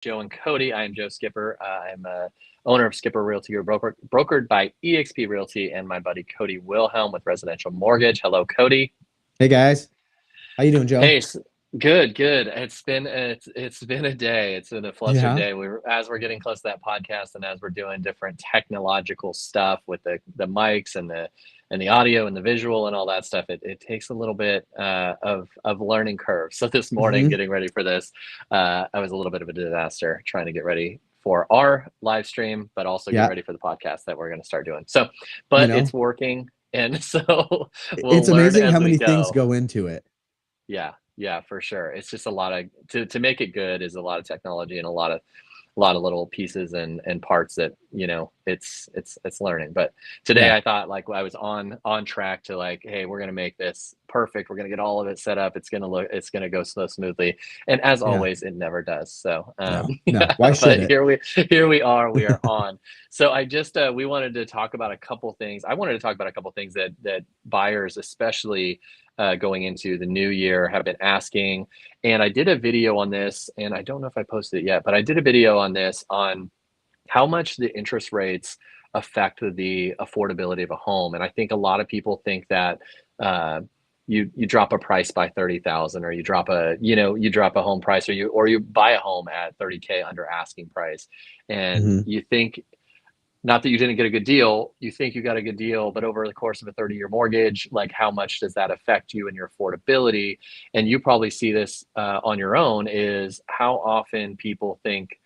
Joe and Cody. I am Joe Skipper. I'm a owner of Skipper Realty Group, brokered by EXP Realty, and my buddy Cody Wilhelm with Residential Mortgage. Hello, Cody. Hey guys, how you doing, Joe? Hey, good, good. It's been a day. It's been a flustered Yeah. day. As we're getting close to that podcast, and as we're doing different technological stuff with the mics and the audio and the visual and all that stuff. It takes a little bit of learning curve. So this morning, Mm-hmm. getting ready for this, I was a little bit of a disaster trying to get ready for our live stream, but also get Yeah. ready for the podcast that we're going to start doing. So, You but it's know, working, and so we'll it's learn amazing as how we many things go. go into it. Yeah, yeah, for sure. It's just a lot of to make it good is a lot of technology and a lot of little pieces and parts that it's learning. But today Yeah. I thought like I was on track to like, hey, we're gonna make this perfect. We're gonna get all of it set up. It's gonna go so smoothly. And as Yeah. always, it never does. So No. No. yeah, Why should but it? here we are on. So I just we wanted to talk about a couple things. I wanted to talk about a couple things that buyers, especially going into the new year, have been asking. And I did a video on this, and I don't know if I posted it yet, but I did a video on this on how much the interest rates affect the affordability of a home. And I think a lot of people think that uh, you drop a price by 30,000, or you drop a home price, or you buy a home at 30K under asking price, and Hmm. you think not that you didn't get a good deal, you think you got a good deal, but over the course of a 30-year mortgage, like how much does that affect you and your affordability? And you probably see this on your own, is how often people think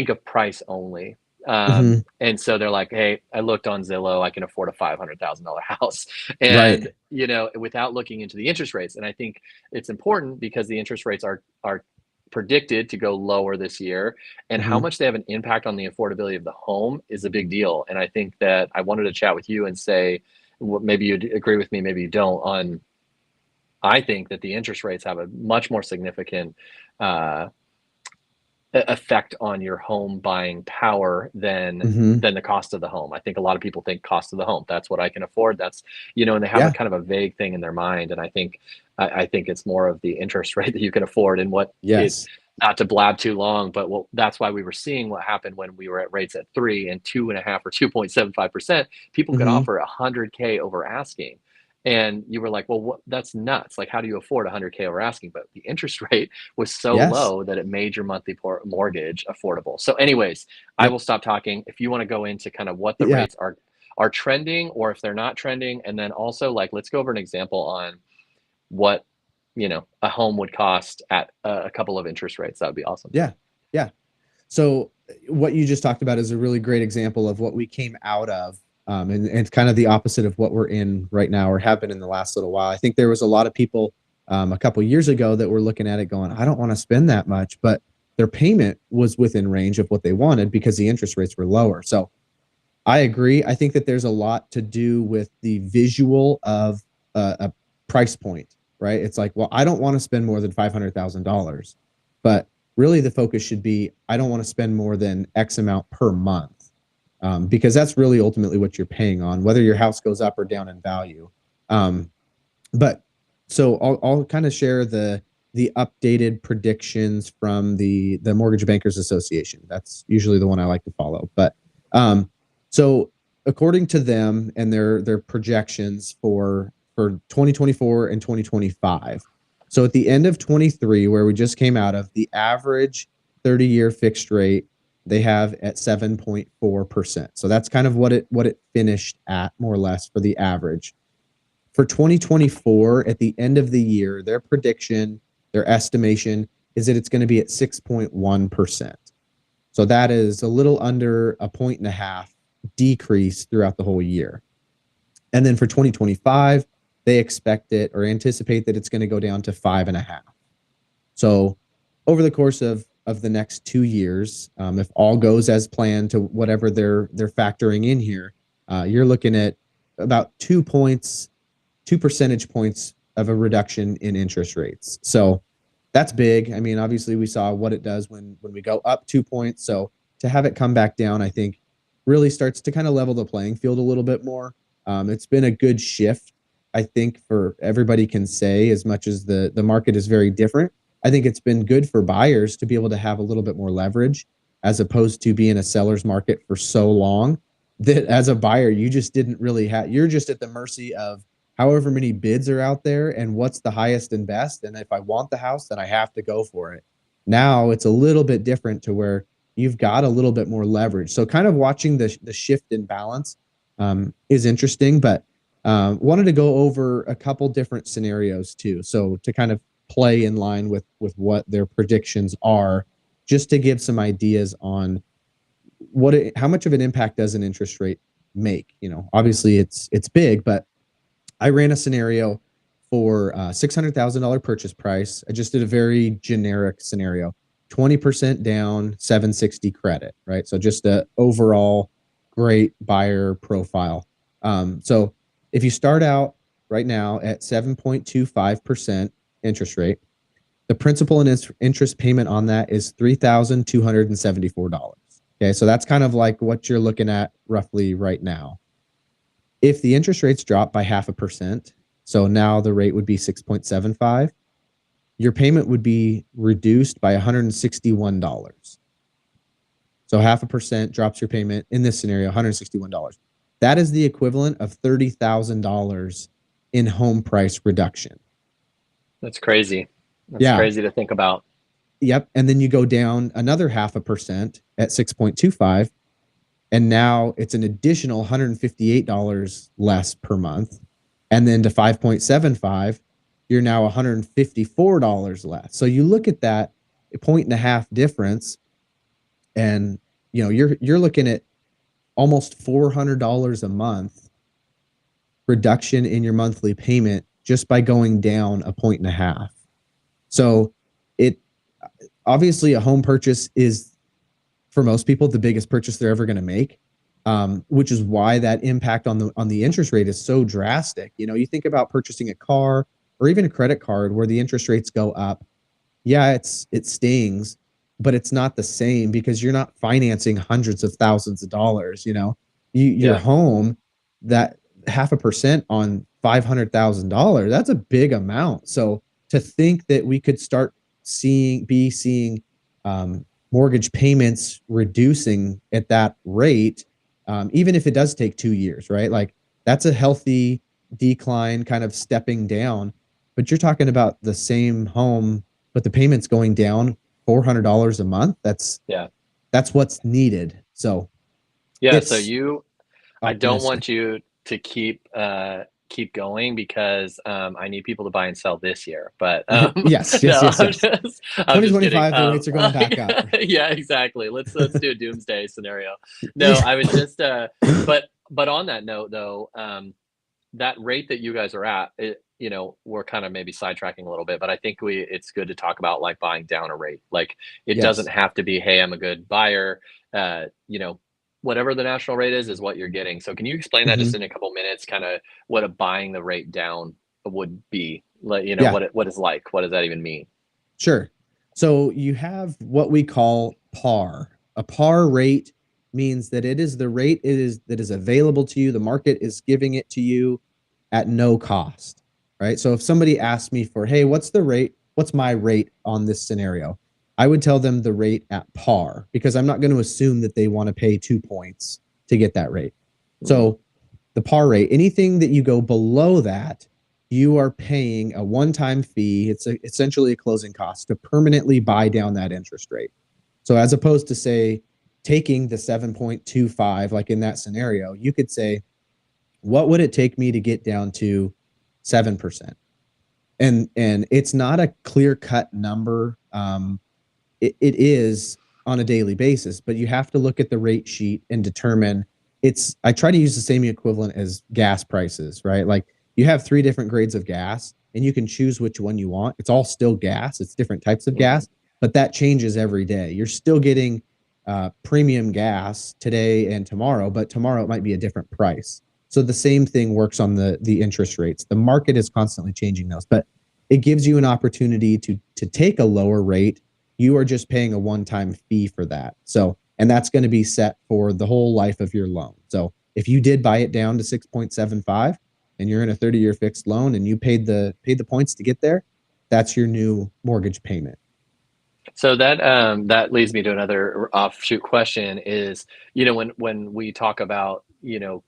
of price only. Hmm. And so they're like, hey, I looked on Zillow, I can afford a $500,000 house. Right. And, without looking into the interest rates. And I think it's important because the interest rates are predicted to go lower this year, and how Hmm. much they have an impact on the affordability of the home is a big deal. And I think that I wanted to chat with you and say, maybe you agree with me, maybe you don't, on I think that the interest rates have a much more significant uh, effect on your home buying power than Hmm. the cost of the home. I think a lot of people think cost of the home. That's what I can afford. That's and they have a Yeah. kind of a vague thing in their mind. And I think it's more of the interest rate that you can afford, and what it Yes. not to blab too long, but that's why we were seeing what happened when we were at rates at 3 and 2.5 or 2.75%. People could Hmm. offer 100K over asking. And you were like, well, that's nuts. Like, how do you afford 100K over asking? But the interest rate was so Yes. low that it made your monthly mortgage affordable. So, anyways, I Yep. will stop talking. If you want to go into kind of what the Yeah. rates are trending, or if they're not trending, and then also like let's go over an example on what a home would cost at a couple of interest rates. That would be awesome. Yeah. Yeah. So what you just talked about is a really great example of what we came out of. And it's kind of the opposite of what we're in right now, or have been in the last little while. I think there was a lot of people a couple years ago that were looking at it going, I don't want to spend that much, but their payment was within range of what they wanted because the interest rates were lower. So I agree. I think that there's a lot to do with the visual of a price point, right? It's like, well, I don't want to spend more than $500,000, but really the focus should be, I don't want to spend more than X amount per month, because that's really ultimately what you're paying on, whether your house goes up or down in value. Um, but so I'll kind of share the updated predictions from the Mortgage Bankers Association. That's usually the one I like to follow. But um, so according to them and their projections for 2024 and 2025. So at the end of 23, where we just came out of, the average 30-year fixed rate they have at 7.4%. So that's kind of what it finished at, more or less, for the average. For 2024, at the end of the year, their prediction, their estimation is that it's going to be at 6.1%. So that is a little under a point and a half decrease throughout the whole year. And then for 2025, they expect it or anticipate that it's going to go down to 5.5. So over the course of the next 2 years, if all goes as planned to whatever they're factoring in here, you're looking at about 2 points, 2 percentage points of a reduction in interest rates. So that's big. I mean, obviously we saw what it does when we go up 2 points. So to have it come back down, I think really starts to kind of level the playing field a little bit more. It's been a good shift, I think, for everybody can say, as much as the market is very different. I think it's been good for buyers to be able to have a little bit more leverage as opposed to being a seller's market for so long that as a buyer, you just didn't really have, you're just at the mercy of however many bids are out there and what's the highest and best. And if I want the house, then I have to go for it. Now it's a little bit different to where you've got a little bit more leverage. So kind of watching the shift in balance is interesting, but wanted to go over a couple different scenarios too. So to kind of play in line with what their predictions are, just to give some ideas on how much of an impact does an interest rate make. Obviously it's big, but I ran a scenario for $600,000 purchase price. I just did a very generic scenario, 20% down, 760 credit, right? So just a overall great buyer profile. So if you start out right now at 7.25% interest rate, the principal and interest payment on that is $3,274. Okay, so that's kind of like what you're looking at roughly right now. If the interest rates drop by 0.5%, so now the rate would be 6.75, your payment would be reduced by $161. So 0.5% drops your payment in this scenario, $161. That is the equivalent of $30,000 in home price reduction. That's crazy. That's crazy to think about. Yep. And then you go down another 0.5% at 6.25. And now it's an additional $158 less per month. And then to 5.75, you're now $154 less. So you look at that 1.5 difference, and you're looking at almost $400 a month reduction in your monthly payment just by going down 1.5. So it obviously, a home purchase is, for most people, the biggest purchase they're ever going to make, which is why that impact on the interest rate is so drastic. You think about purchasing a car or even a credit card where the interest rates go up. Yeah, it stings, but it's not the same because you're not financing hundreds of thousands of dollars. Your home, that 0.5% on $500,000, that's a big amount. So to think that we could start seeing mortgage payments reducing at that rate, even if it does take 2 years, right? Like that's a healthy decline, kind of stepping down. But you're talking about the same home, but the payment's going down $400 a month. That's what's needed. So so I don't want you to keep going because I need people to buy and sell this year. But yes. no, I'm 2025, the rates are going back up. Yeah, exactly. Let's do a doomsday scenario. No, I was just but on that note though, that rate that you guys are at, we're kind of maybe sidetracking a little bit, but I think it's good to talk about like buying down a rate. Like it doesn't have to be, hey, I'm a good buyer. Whatever the national rate is what you're getting. So can you explain that just in a couple minutes, kind of what a buying the rate down would be? Like, what is like, what does that even mean? Sure. So you have what we call par. A par rate means that it is the rate that is available to you. The market is giving it to you at no cost, right? So if somebody asks me for, hey, what's the rate? What's my rate on this scenario? I would tell them the rate at par because I'm not going to assume that they want to pay 2 points to get that rate. So the par rate, anything that you go below that, you are paying a one-time fee. It's essentially a closing cost to permanently buy down that interest rate. So as opposed to, say, taking the 7.25, like in that scenario, you could say, what would it take me to get down to 7%? And it's not a clear-cut number. It is on a daily basis, but you have to look at the rate sheet and determine I try to use the same equivalent as gas prices, right? Like you have 3 different grades of gas and you can choose which one you want. It's all still gas. It's different types of gas, but that changes every day. You're still getting premium gas today and tomorrow, but tomorrow it might be a different price. So the same thing works on the interest rates. The market is constantly changing those, but it gives you an opportunity to take a lower rate. You are just paying a one-time fee for that. So, and that's going to be set for the whole life of your loan. So if you did buy it down to 6.75 and you're in a 30-year fixed loan and you paid the points to get there, that's your new mortgage payment. So that leads me to another offshoot question is, when we talk about,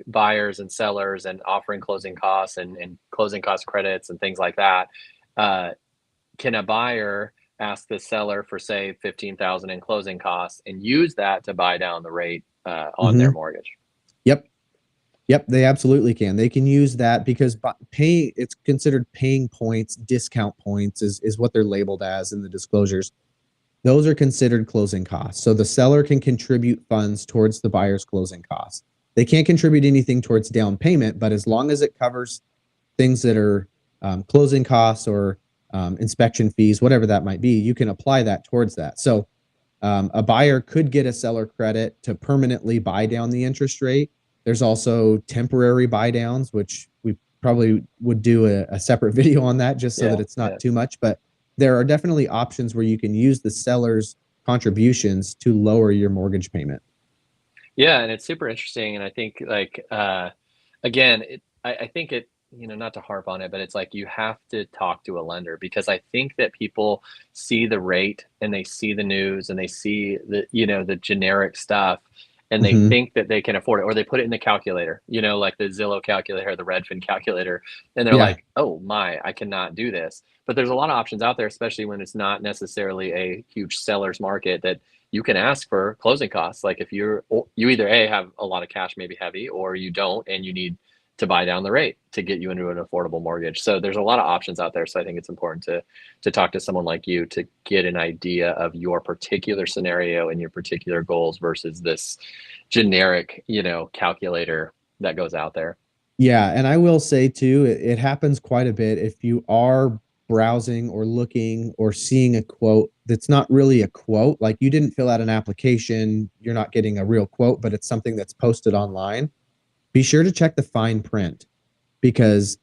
buyers and sellers and offering closing costs and closing cost credits and things like that, uh, can a buyer ask the seller for, say, 15,000 in closing costs and use that to buy down the rate on their Mm-hmm. mortgage? Yep. Yep, they absolutely can. They can use that because pay it's considered paying points, discount points is what they're labeled as in the disclosures. Those are considered closing costs. So the seller can contribute funds towards the buyer's closing costs. They can't contribute anything towards down payment, but as long as it covers things that are closing costs or inspection fees, whatever that might be, you can apply that towards that. So a buyer could get a seller credit to permanently buy down the interest rate. There's also temporary buy downs, which we probably would do a separate video on that just so that Yeah, it's not yeah. too much. But there are definitely options where you can use the seller's contributions to lower your mortgage payment. Yeah, and it's super interesting. And I think, like, again, I think it, not to harp on it, but it's like you have to talk to a lender, because I think that people see the rate and they see the news and they see the generic stuff, and they Mm-hmm. think that they can afford it, or they put it in the calculator, like the Zillow calculator or the Redfin calculator, and they're Yeah. like, oh my, I cannot do this. But there's a lot of options out there, especially when it's not necessarily a huge seller's market, that you can ask for closing costs. Like, if you either have a lot of cash, maybe heavy, or you don't, and you need to buy down the rate to get you into an affordable mortgage. So there's a lot of options out there. So I think it's important to talk to someone like you to get an idea of your particular scenario and your particular goals versus this generic, calculator that goes out there. Yeah, and I will say too, it happens quite a bit if you are browsing or looking or seeing a quote that's not really a quote, like you didn't fill out an application, you're not getting a real quote, but it's something that's posted online. Be sure to check the fine print because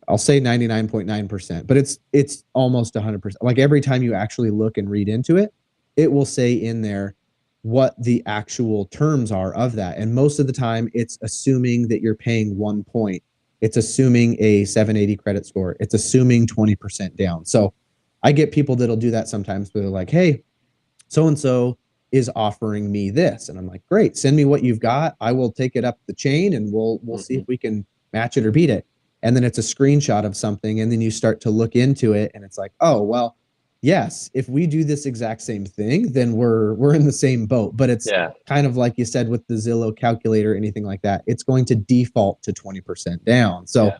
I'll say 99.9%, but it's almost 100%. Like every time you actually look and read into it, it will say in there what the actual terms are of that. And most of the time, it's assuming that you're paying 1 point. It's assuming a 780 credit score. It's assuming 20% down. So I get people that'll do that sometimes, but they're like, hey, so and so is offering me this. And I'm like, great, send me what you've got. I will take it up the chain and we'll see if Mm-hmm. we can match it or beat it. And then it's a screenshot of something. And then you start to look into it and it's like, oh, well, yes, if we do this exact same thing, then we're in the same boat. But it's Yeah. kind of like you said with the Zillow calculator, anything like that, it's going to default to 20% down. So Yeah.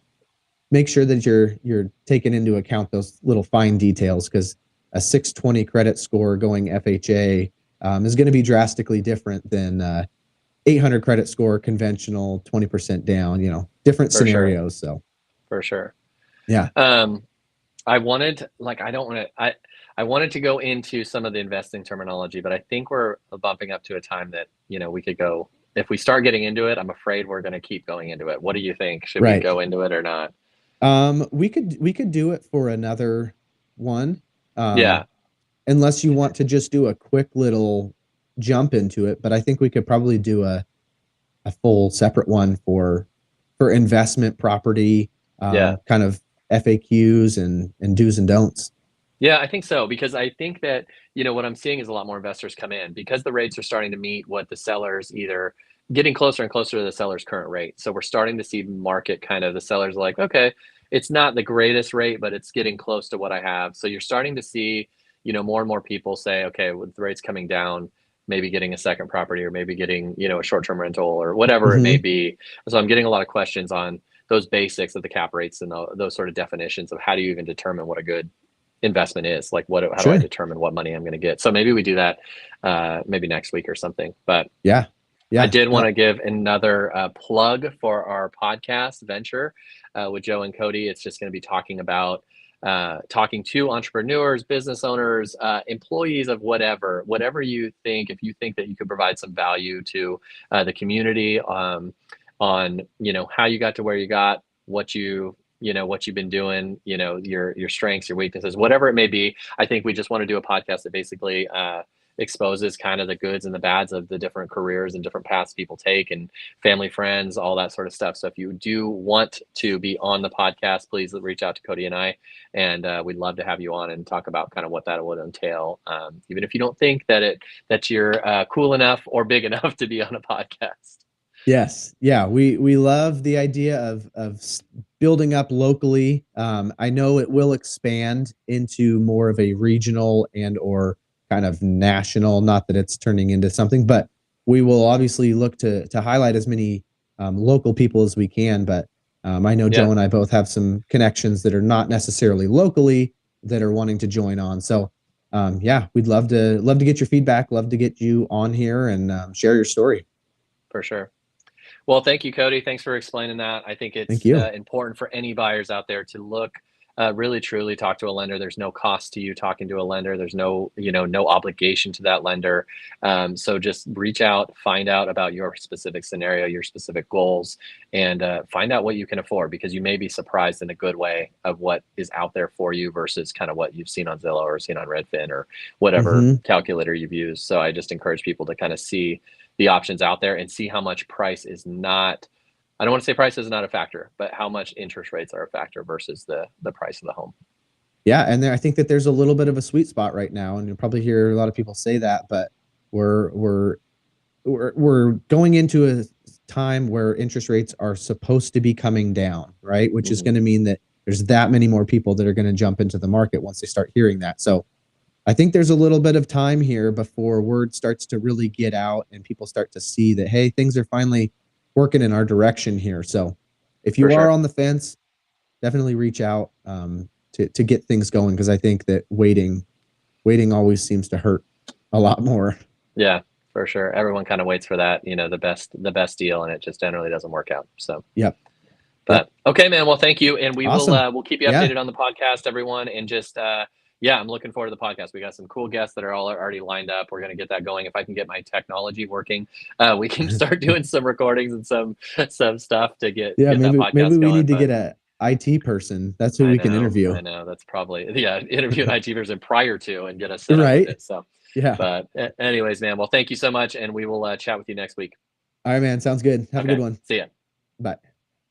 make sure that you're taking into account those little fine details because a 620 credit score going FHA is going to be drastically different than 800 credit score conventional 20% down. Different For sure. scenarios. So For sure. yeah, Um, I wanted, like, I don't want to, I wanted to go into some of the investing terminology, but I think we're bumping up to a time that, we could go, if we start getting into it, I'm afraid we're going to keep going into it. What do you think? Should we right. go into it or not? We could do it for another one. Yeah. Unless you want to just do a quick little jump into it, but I think we could probably do a full separate one for investment property, Yeah. kind of FAQs and do's and don'ts. Yeah, I think so, because I think that, what I'm seeing is a lot more investors come in because the rates are starting to meet what the sellers, either getting closer and closer to the seller's current rate. So we're starting to see market, kind of the sellers like, okay, it's not the greatest rate, but it's getting close to what I have. So you're starting to see, more and more people say, okay, with the rates coming down, maybe getting a second property, or maybe getting, a short-term rental, or whatever it may Mm-hmm. be. So I'm getting a lot of questions on those basics of the cap rates and those sort of definitions of how do you even determine what a good investment is, like, how do I Sure. determine what money I'm going to get. So maybe we do that maybe next week or something. But Yeah. I Yeah. did want No. to give another plug for our podcast venture with Joe and Cody. It's just going to be talking about talking to entrepreneurs, business owners, employees of whatever you think. If you think that you could provide some value to the community, on how you got to where you got, what you've been doing, your strengths, your weaknesses, whatever it may be. I think we just want to do a podcast that basically exposes kind of the goods and the bads of the different careers and different paths people take, and family, friends, all that sort of stuff. So if you do want to be on the podcast, please reach out to Cody and I, and we'd love to have you on and talk about kind of what that would entail. Even if you don't think that you're cool enough or big enough to be on a podcast. Yes. Yeah. We love the idea of building up locally. I know it will expand into more of a regional and or kind of national, not that it's turning into something, but we will obviously look to highlight as many local people as we can. But I know Yeah, Joe and I both have some connections that are not necessarily locally that are wanting to join on. So yeah, we'd love to get your feedback, love to get you on here and share your story. for sure. Well, thank you, Cody. Thanks for explaining that. I think Thank it's you. important for any buyers out there to look, really truly talk to a lender. There's no cost to you talking to a lender. There's no, no obligation to that lender. So just reach out, find out about your specific scenario, your specific goals, and find out what you can afford, because you may be surprised in a good way of what is out there for you versus kind of what you've seen on Zillow or seen on Redfin or whatever Hmm. calculator you've used. So I just encourage people to kind of see the options out there and see how much price is not, I don't want to say price is not a factor, but how much interest rates are a factor versus the price of the home. Yeah, and I think that there's a little bit of a sweet spot right now, and you'll probably hear a lot of people say that, but we're we're we're going into a time where interest rates are supposed to be coming down, right? Which is Mm-hmm. going to mean that there's that many more people that are going to jump into the market once they start hearing that. So I think there's a little bit of time here before word starts to really get out and people start to see that, hey, things are finally working in our direction here. So if For you are sure. on the fence, definitely reach out to get things going, because I think that waiting always seems to hurt a lot more. Yeah, for sure. Everyone kind of waits for that, the best deal, and it just generally doesn't work out. So, Yep. Yep. but okay, man. Well, thank you, and we will Awesome. we'll keep you Yeah. updated on the podcast, everyone, and just yeah, I'm looking forward to the podcast. We got some cool guests that are all already lined up. We're gonna get that going. If I can get my technology working, we can start doing some recordings and some stuff to get Yeah. get that Maybe podcast we going. need to But get a IT person. That's who we can interview. I know. That's probably, yeah, interview an IT person prior to and get us set up with Right. it. So, Yeah. but anyways, man. Well, thank you so much, and we will chat with you next week. All right, man. Sounds good. Have a good Okay. one. See ya. Bye.